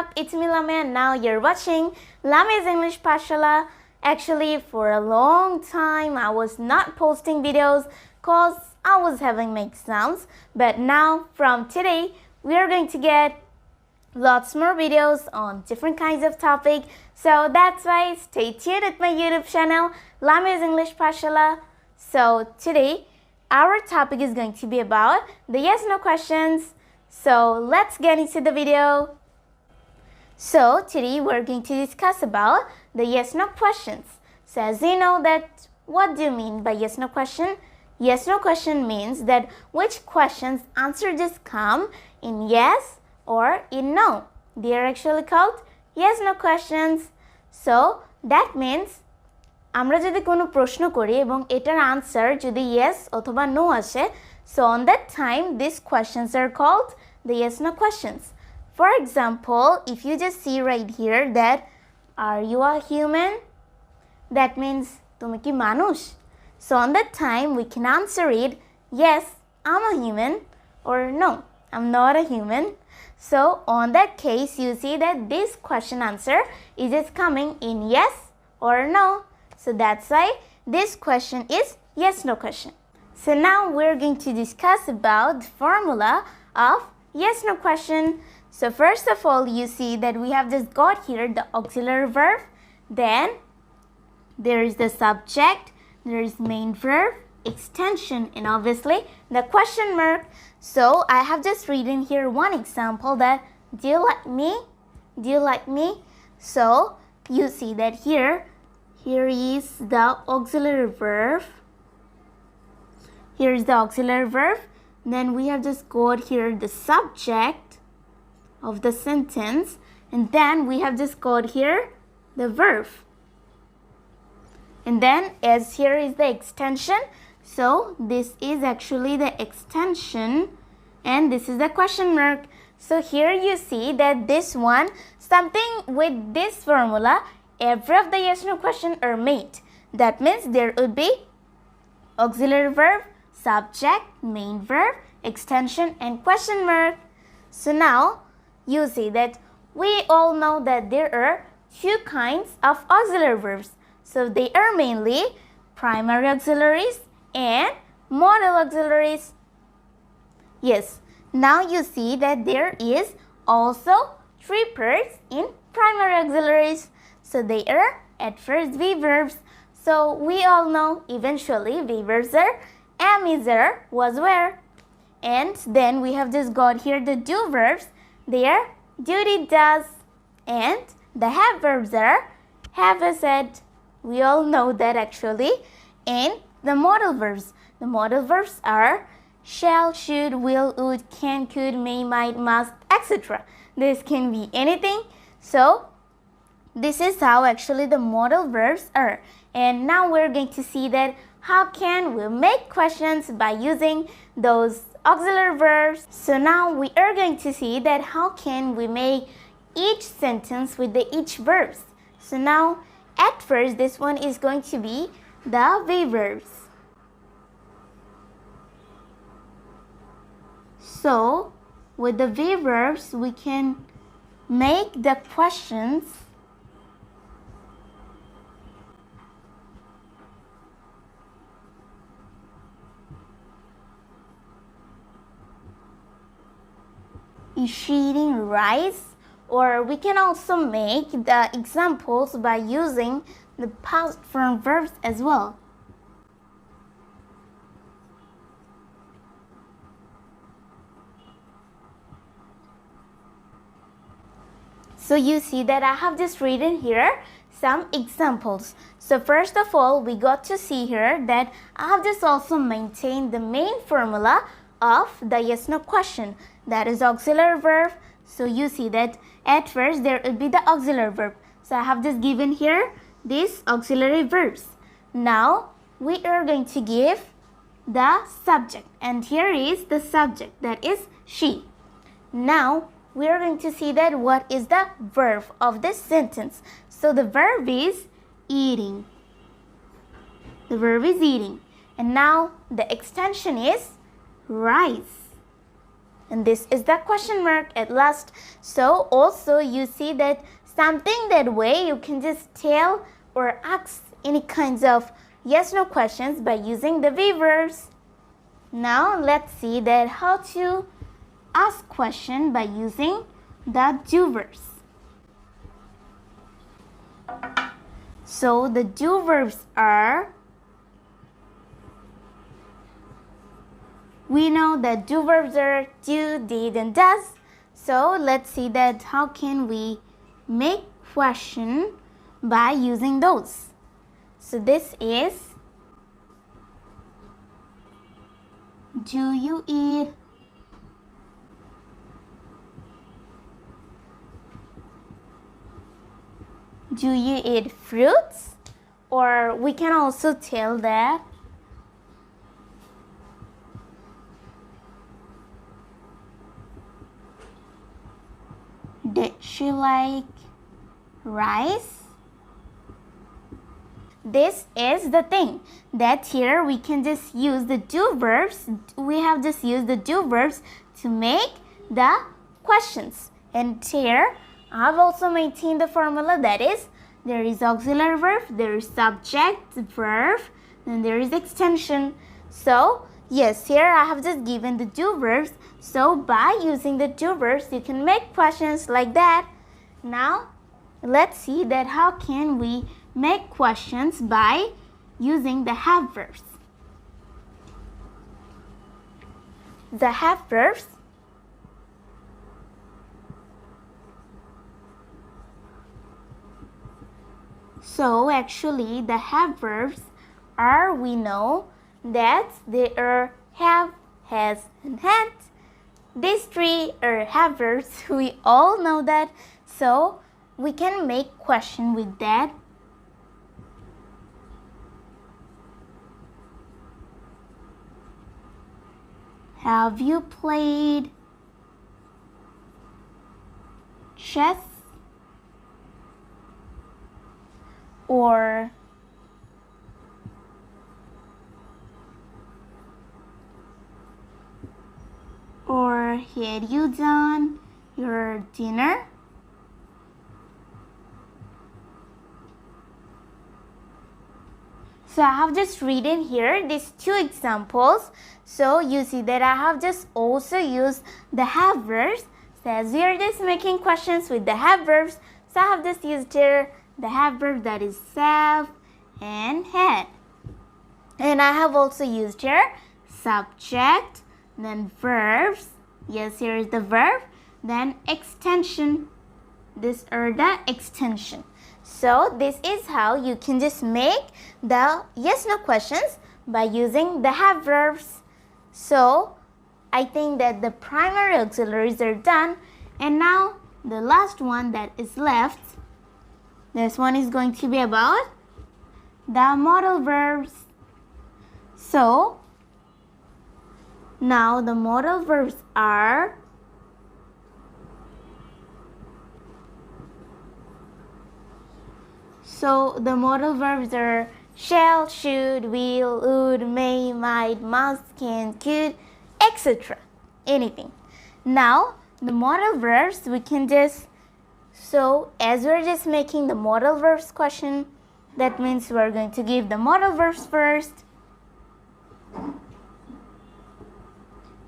up? It's me Lameya. Now you're watching Lameya's English Pathshala. Actually, for a long time I was not posting videos cause I was having my exams. But now from today we are going to get lots more videos on different kinds of topic. So that's why stay tuned at my YouTube channel Lameya's English Pathshala. So today our topic is going to be about the yes/no questions. So let's get into the video. So today we're going to discuss about the yes/no questions. So as you know that what do you mean by yes/no question? Yes/no question means that which questions answer just come in yes or in no. They are actually called yes/no questions. So that means আমরা যদি কোনো প্রশ্ন করি এবং এটার answer যদি yes অথবা no আসে, so on that time these questions are called the yes/no questions. For example, if you just see right here that are you a human? That means তুমি কি মানুষ? So on that time we can answer it yes, I'm a human, or no, I'm not a human. So on that case you see that this question answer is just coming in yes or no. So that's why this question is yes/no question. So now we're going to discuss about the formula of yes/no question. So first of all, you see that we have just got here the auxiliary verb, then there is the subject, there is main verb, extension, and obviously the question mark. So I have just written here one example that do you like me? Do you like me? So you see that here is the auxiliary verb. Here is the auxiliary verb. Then we have just got here the subject of the sentence, and then we have just got here the verb. And then as here is the extension, so this is actually the extension and this is the question mark. So here you see that this one, something with this formula, every of the yes/no question are made. That means there would be auxiliary verb, subject, main verb, extension, and question mark. So now you see that we all know that there are two kinds of auxiliary verbs. So they are mainly primary auxiliaries and modal auxiliaries. Yes, now you see that there is also three parts in primary auxiliaries. So they are at first V verbs. So we all know eventually V verbs are am, is, are, was, were. And then we have just got here the do verbs. They are do, did, does. And the have verbs are have, has, had. We all know that actually. And the modal verbs. The modal verbs are shall, should, will, would, can, could, may, might, must, etc. This can be anything. So this is how actually the modal verbs are. And now we're going to see that how can we make questions by using those auxiliary verbs. So now we are going to see that how can we make each sentence with the each verbs. So now at first this one is going to be the V verbs. So with the V verbs we can make the questions is she eating rice? Or we can also make the examples by using the past form verbs as well. So you see that I have just written here some examples. So first of all, we got to see here that I have just also maintained the main formula of the yes/no question, that is auxiliary verb. So you see that at first there will be the auxiliary verb. So I have just given here these auxiliary verbs. Now we are going to give the subject, and here is the subject, that is she. Now we are going to see that what is the verb of this sentence. So the verb is eating. The verb is eating. And now the extension is rice. and this is the question mark at last. So also you see that something that way you can just tell or ask any kinds of yes no questions by using the verbs. Now let's see that how to ask question by using the do verbs. So the do verbs are, we know that do verbs are do, did, and does. So let's see that how can we make question by using those. So this is, do you eat? Do you eat fruits? Or we can also tell that did she like rice? This is the thing that here we can just use the do verbs. We have just used the do verbs to make the questions. And here I have also maintained the formula, that is, there is auxiliary verb, there is subject, verb, then there is extension. So yes, here I have just given the do verbs. So by using the do verbs, you can make questions like that. Now let's see that how can we make questions by using the have verbs. The have verbs so actually the have verbs are, we know that they are have, has, and had. These three are have verbs, we all know that. So we can make question with that. Have you played chess? Or had you done your dinner? So I have just written here these two examples. So you see that I have just also used the have verbs. So as we are just making questions with the have verbs, so I have just used here the have verb, that is have and had. And I have also used here subject, then verbs. Yes, here is the verb, then extension. These are the extension. So this is how you can just make the yes no questions by using the have verbs. So I think that the primary auxiliaries are done, and now the last one that is left, this one is going to be about the modal verbs. So now the modal verbs are shall, should, will, would, may, might, must, can, could, etc. Anything. Now the modal verbs we can just, so as we're just making the modal verbs question, that means we're going to give the modal verbs first.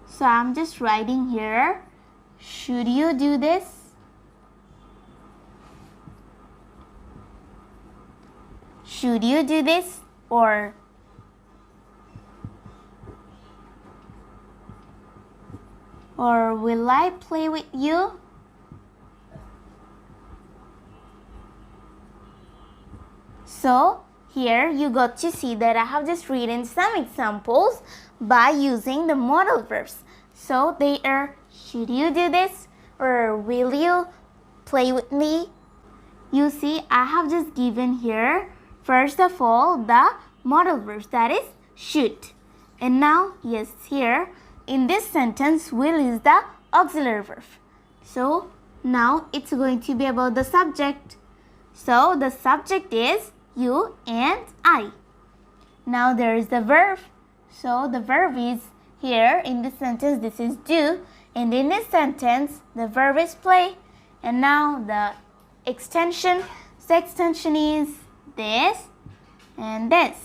So I'm just writing here, should you do this? Should you do this? Or will I play with you? So here you got to see that I have just written some examples by using the modal verbs. So they are, should you do this? Or will you play with me? You see, I have just given here, first of all, the modal verbs, that is should. And now, yes, here in this sentence, will is the auxiliary verb. So now it's going to be about the subject. So the subject is you and I. Now there is the verb. So the verb is here in this sentence, this is do. And in this sentence, the verb is play. And now the extension. So extension is this and this.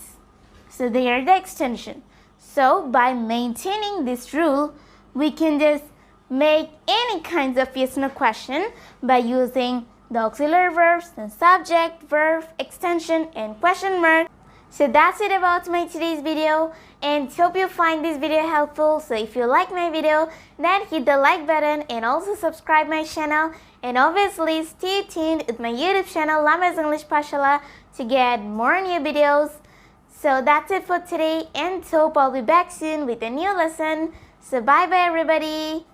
So they are the extension. So by maintaining this rule, we can just make any kinds of yes no question by using the auxiliary verbs, the subject, verb, extension, and question mark. So that's it about my today's video, and hope you find this video helpful. So if you like my video, then hit the like button and also subscribe my channel, and obviously stay tuned with my YouTube channel Lameya's English Pathshala to get more new videos. So that's it for today, and hope I'll be back soon with a new lesson. So bye bye everybody.